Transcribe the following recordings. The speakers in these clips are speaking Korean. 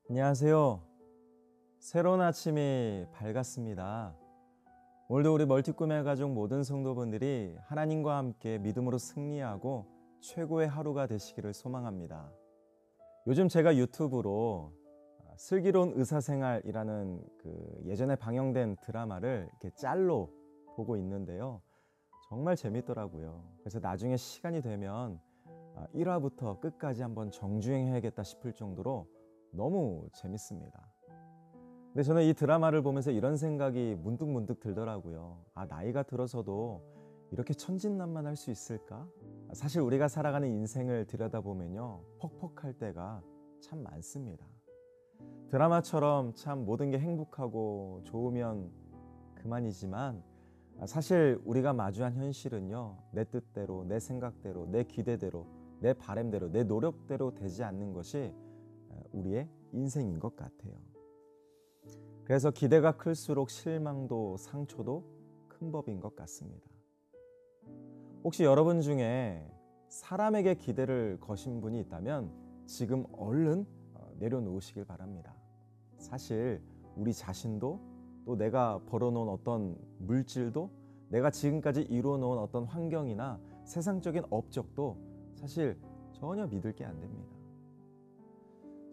안녕하세요. 새로운 아침이 밝았습니다. 오늘도 우리 멀티꿈의 가족 모든 성도분들이 하나님과 함께 믿음으로 승리하고 최고의 하루가 되시기를 소망합니다. 요즘 제가 유튜브로 슬기로운 의사생활이라는 예전에 방영된 드라마를 이렇게 짤로 보고 있는데요. 정말 재밌더라고요. 그래서 나중에 시간이 되면 1화부터 끝까지 한번 정주행해야겠다 싶을 정도로 너무 재밌습니다. 근데 저는 이 드라마를 보면서 이런 생각이 문득 들더라고요. 나이가 들어서도 이렇게 천진난만할 수 있을까? 사실 우리가 살아가는 인생을 들여다보면요, 퍽퍽할 때가 참 많습니다. 드라마처럼 참 모든 게 행복하고 좋으면 그만이지만 사실 우리가 마주한 현실은요, 내 뜻대로, 내 생각대로, 내 기대대로, 내 바람대로, 내 노력대로 되지 않는 것이 우리의 인생인 것 같아요. 그래서 기대가 클수록 실망도 상처도 큰 법인 것 같습니다. 혹시 여러분 중에 사람에게 기대를 거신 분이 있다면 지금 얼른 내려놓으시길 바랍니다. 사실 우리 자신도 또 내가 벌어놓은 어떤 물질도 내가 지금까지 이루어놓은 어떤 환경이나 세상적인 업적도 사실 전혀 믿을 게 안 됩니다.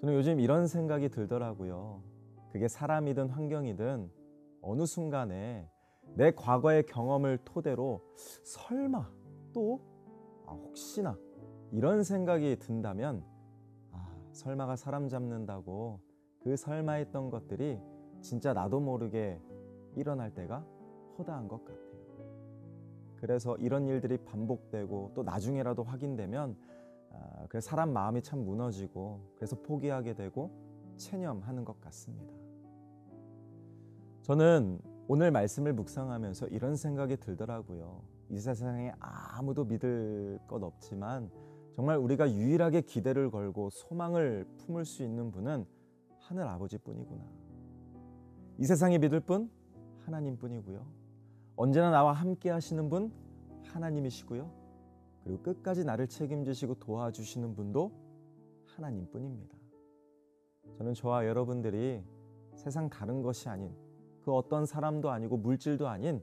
저는 요즘 이런 생각이 들더라고요. 그게 사람이든 환경이든 어느 순간에 내 과거의 경험을 토대로 설마 또 혹시나 이런 생각이 든다면 설마가 사람 잡는다고 그 설마했던 것들이 진짜 나도 모르게 일어날 때가 허다한 것 같아요. 그래서 이런 일들이 반복되고 또 나중에라도 확인되면 그래서 사람 마음이 참 무너지고 그래서 포기하게 되고 체념하는 것 같습니다. 저는 오늘 말씀을 묵상하면서 이런 생각이 들더라고요. 이 세상에 아무도 믿을 것 없지만 정말 우리가 유일하게 기대를 걸고 소망을 품을 수 있는 분은 하늘 아버지뿐이구나. 이 세상이 믿을 분 하나님뿐이고요. 언제나 나와 함께 하시는 분 하나님이시고요. 그리고 끝까지 나를 책임지시고 도와주시는 분도 하나님뿐입니다. 저는 저와 여러분들이 세상 다른 것이 아닌 그 어떤 사람도 아니고 물질도 아닌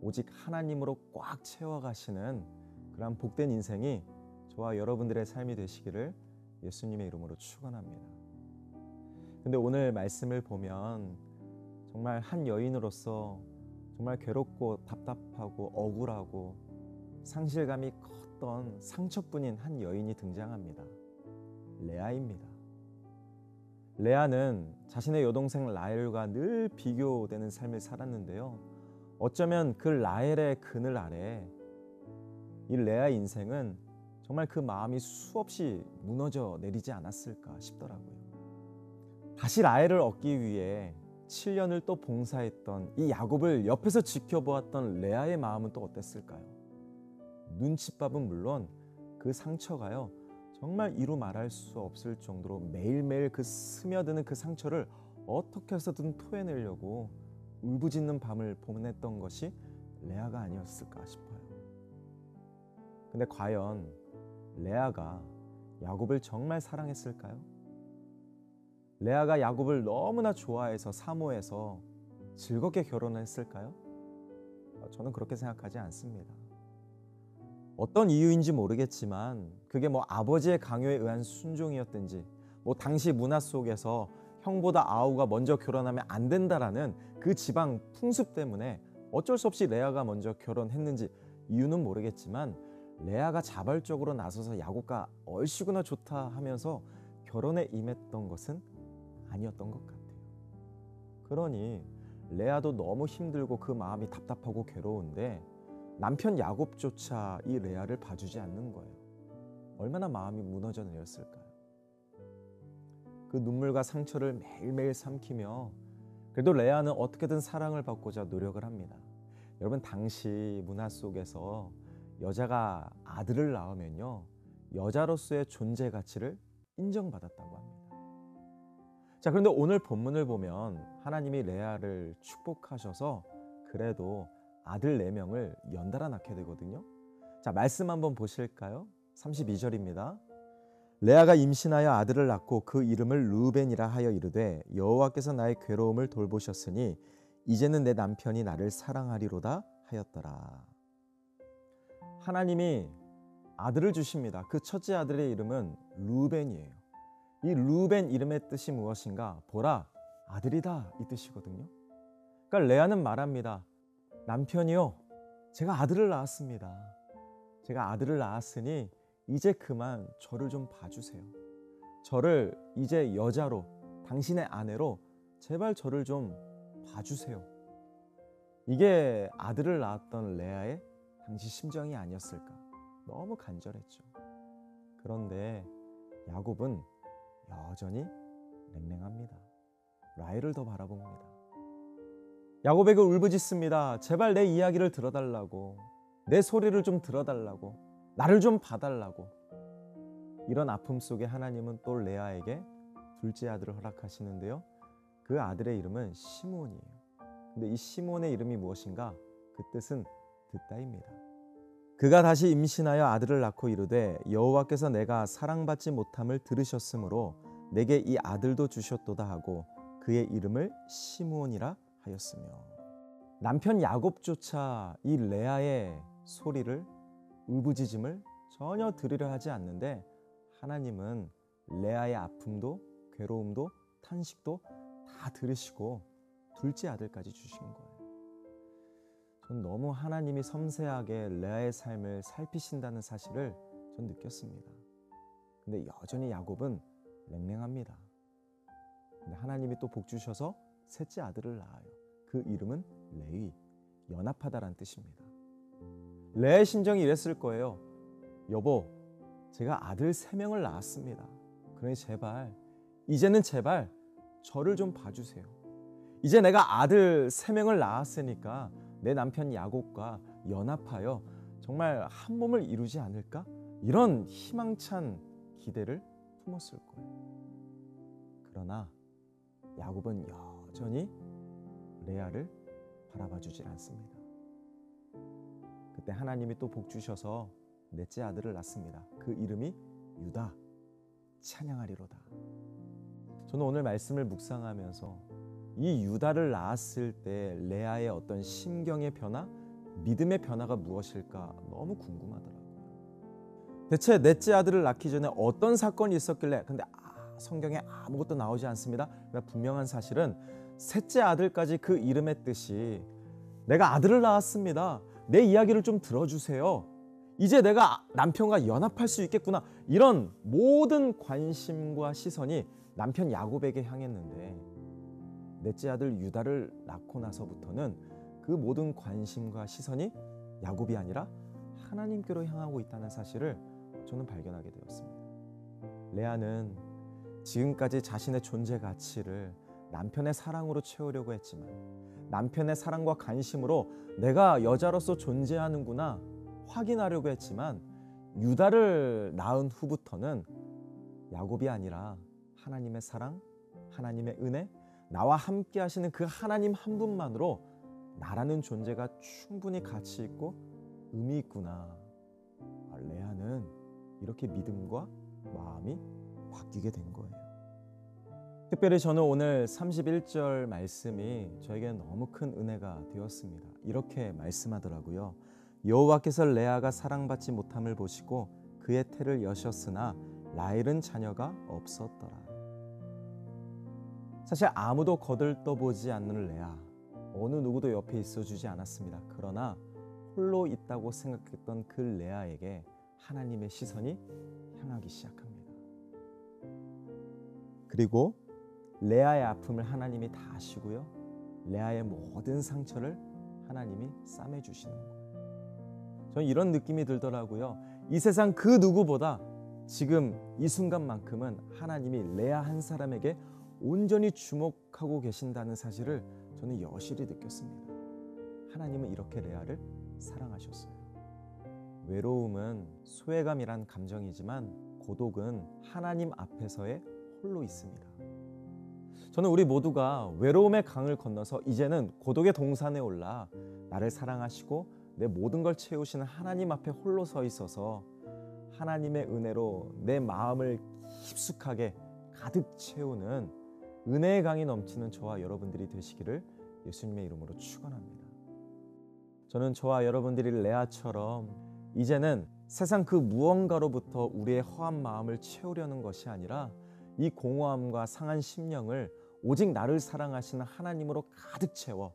오직 하나님으로 꽉 채워가시는 그런 복된 인생이 저와 여러분들의 삶이 되시기를 예수님의 이름으로 축원합니다. 근데 오늘 말씀을 보면 정말 한 여인으로서 정말 괴롭고 답답하고 억울하고 상실감이 컸던 상처뿐인 한 여인이 등장합니다. 레아입니다. 레아는 자신의 여동생 라헬과 늘 비교되는 삶을 살았는데요. 어쩌면 그 라헬의 그늘 아래 이 레아의 인생은 정말 그 마음이 수없이 무너져 내리지 않았을까 싶더라고요. 다시 라헬을 얻기 위해 7년을 또 봉사했던 이 야곱을 옆에서 지켜보았던 레아의 마음은 또 어땠을까요? 눈칫밥은 물론 그 상처가요, 정말 이루 말할 수 없을 정도로 매일매일 그 스며드는 그 상처를 어떻게 해서든 토해내려고 울부짖는 밤을 보냈던 것이 레아가 아니었을까 싶어요. 근데 과연 레아가 야곱을 정말 사랑했을까요? 레아가 야곱을 너무나 좋아해서 사모해서 즐겁게 결혼을 했을까요? 저는 그렇게 생각하지 않습니다. 어떤 이유인지 모르겠지만 그게 아버지의 강요에 의한 순종이었든지 당시 문화 속에서 형보다 아우가 먼저 결혼하면 안 된다라는 그 지방 풍습 때문에 어쩔 수 없이 레아가 먼저 결혼했는지 이유는 모르겠지만 레아가 자발적으로 나서서 야곱과 얼씨구나 좋다 하면서 결혼에 임했던 것은 아니었던 것 같아요. 그러니 레아도 너무 힘들고 그 마음이 답답하고 괴로운데 남편 야곱조차 이 레아를 봐주지 않는 거예요. 얼마나 마음이 무너져 내렸을까요? 그 눈물과 상처를 매일매일 삼키며 그래도 레아는 어떻게든 사랑을 받고자 노력을 합니다. 여러분, 당시 문화 속에서 여자가 아들을 낳으면요, 여자로서의 존재 가치를 인정받았다고 합니다. 자, 그런데 오늘 본문을 보면 하나님이 레아를 축복하셔서 그래도 아들 4명을 연달아 낳게 되거든요. 자, 말씀 한번 보실까요? 32절입니다. 레아가 임신하여 아들을 낳고 그 이름을 르우벤이라 하여 이르되 여호와께서 나의 괴로움을 돌보셨으니 이제는 내 남편이 나를 사랑하리로다 하였더라. 하나님이 아들을 주십니다. 그 첫째 아들의 이름은 르우벤이에요. 이 르우벤 이름의 뜻이 무엇인가? 보라, 아들이다, 이 뜻이거든요. 그러니까 레아는 말합니다. 남편이요, 제가 아들을 낳았습니다. 제가 아들을 낳았으니 이제 그만 저를 좀 봐주세요. 저를 이제 여자로, 당신의 아내로 제발 저를 좀 봐주세요. 이게 아들을 낳았던 레아의 당시 심정이 아니었을까? 너무 간절했죠. 그런데 야곱은 여전히 냉랭합니다. 라헬을 더 바라봅니다. 야곱에게 울부짖습니다. 제발 내 이야기를 들어달라고, 내 소리를 좀 들어달라고, 나를 좀 봐달라고. 이런 아픔 속에 하나님은 또 레아에게 둘째 아들을 허락하시는데요. 그 아들의 이름은 시므온이에요. 근데 이 시므온의 이름이 무엇인가? 그 뜻은 듣다입니다. 그가 다시 임신하여 아들을 낳고 이르되 여호와께서 내가 사랑받지 못함을 들으셨으므로 내게 이 아들도 주셨도다 하고 그의 이름을 시므온이라 하였으며, 남편 야곱조차 이 레아의 소리를, 울부짖음을 전혀 들으려 하지 않는데 하나님은 레아의 아픔도 괴로움도 탄식도 다 들으시고 둘째 아들까지 주신 거예요. 전 너무 하나님이 섬세하게 레아의 삶을 살피신다는 사실을 전 느꼈습니다. 근데 여전히 야곱은 냉랭합니다. 근데 하나님이 또 복 주셔서 셋째 아들을 낳아요. 그 이름은 레위, 연합하다란 뜻입니다. 레아의 심정이 이랬을 거예요. 여보, 제가 아들 3명을 낳았습니다. 그러니 제발, 이제는 제발 저를 좀 봐주세요. 이제 내가 아들 3명을 낳았으니까 내 남편 야곱과 연합하여 정말 한 몸을 이루지 않을까? 이런 희망찬 기대를 품었을 거예요. 그러나 야곱은 여전히 레아를 바라봐주질 않습니다. 그때 하나님이 또 복 주셔서 넷째 아들을 낳습니다. 그 이름이 유다, 찬양하리로다. 저는 오늘 말씀을 묵상하면서 이 유다를 낳았을 때 레아의 어떤 심경의 변화, 믿음의 변화가 무엇일까 너무 궁금하더라고요. 대체 넷째 아들을 낳기 전에 어떤 사건이 있었길래, 근데 성경에 아무것도 나오지 않습니다. 그러나 분명한 사실은 셋째 아들까지 그 이름의 뜻이 내가 아들을 낳았습니다. 내 이야기를 좀 들어주세요. 이제 내가 남편과 연합할 수 있겠구나. 이런 모든 관심과 시선이 남편 야곱에게 향했는데 넷째 아들 유다를 낳고 나서부터는 그 모든 관심과 시선이 야곱이 아니라 하나님께로 향하고 있다는 사실을 저는 발견하게 되었습니다. 레아는 지금까지 자신의 존재 가치를 남편의 사랑으로 채우려고 했지만, 남편의 사랑과 관심으로 내가 여자로서 존재하는구나 확인하려고 했지만, 유다를 낳은 후부터는 야곱이 아니라 하나님의 사랑, 하나님의 은혜, 나와 함께 하시는 그 하나님 한 분만으로 나라는 존재가 충분히 가치 있고 의미 있구나. 레아는 이렇게 믿음과 마음이 바뀌게 된 거예요. 특별히 저는 오늘 31절 말씀이 저에게 너무 큰 은혜가 되었습니다. 이렇게 말씀하더라고요. 여호와께서 레아가 사랑받지 못함을 보시고 그의 태를 여셨으나 라헬은 자녀가 없었더라. 사실 아무도 거들떠보지 않는 레아, 어느 누구도 옆에 있어주지 않았습니다. 그러나 홀로 있다고 생각했던 그 레아에게 하나님의 시선이 향하기 시작합니다. 그리고 레아의 아픔을 하나님이 다 아시고요, 레아의 모든 상처를 하나님이 싸매주시는 거예요. 저는 이런 느낌이 들더라고요. 이 세상 그 누구보다 지금 이 순간만큼은 하나님이 레아 한 사람에게 온전히 주목하고 계신다는 사실을 저는 여실히 느꼈습니다. 하나님은 이렇게 레아를 사랑하셨어요. 외로움은 소외감이란 감정이지만 고독은 하나님 앞에서의 홀로 있습니다. 저는 우리 모두가 외로움의 강을 건너서 이제는 고독의 동산에 올라 나를 사랑하시고 내 모든 걸 채우시는 하나님 앞에 홀로 서 있어서 하나님의 은혜로 내 마음을 깊숙하게 가득 채우는 은혜의 강이 넘치는 저와 여러분들이 되시기를 예수님의 이름으로 축원합니다. 저는 저와 여러분들이 레아처럼 이제는 세상 그 무언가로부터 우리의 허한 마음을 채우려는 것이 아니라 이 공허함과 상한 심령을 오직 나를 사랑하시는 하나님으로 가득 채워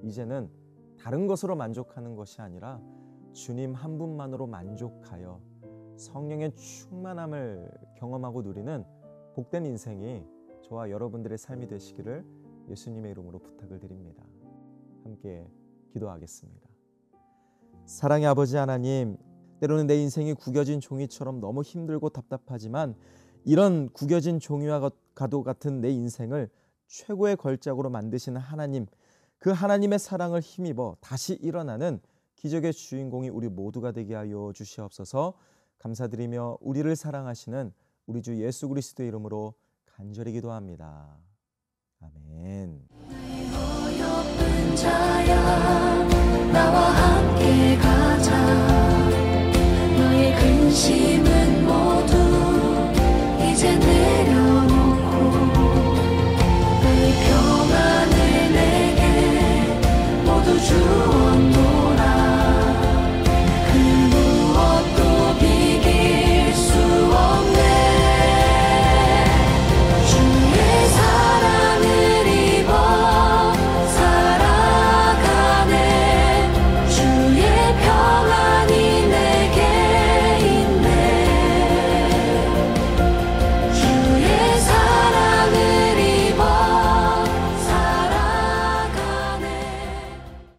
이제는 다른 것으로 만족하는 것이 아니라 주님 한 분만으로 만족하여 성령의 충만함을 경험하고 누리는 복된 인생이 저와 여러분들의 삶이 되시기를 예수님의 이름으로 부탁을 드립니다. 함께 기도하겠습니다. 사랑의 아버지 하나님, 때로는 내 인생이 구겨진 종이처럼 너무 힘들고 답답하지만 이런 구겨진 종이와 가도 같은 내 인생을 최고의 걸작으로 만드시는 하나님, 그 하나님의 사랑을 힘입어 다시 일어나는 기적의 주인공이 우리 모두가 되게 하여 주시옵소서. 감사드리며 우리를 사랑하시는 우리 주 예수 그리스도의 이름으로 간절히 기도합니다. 아멘. 나의 어여쁜 자야 나와 함께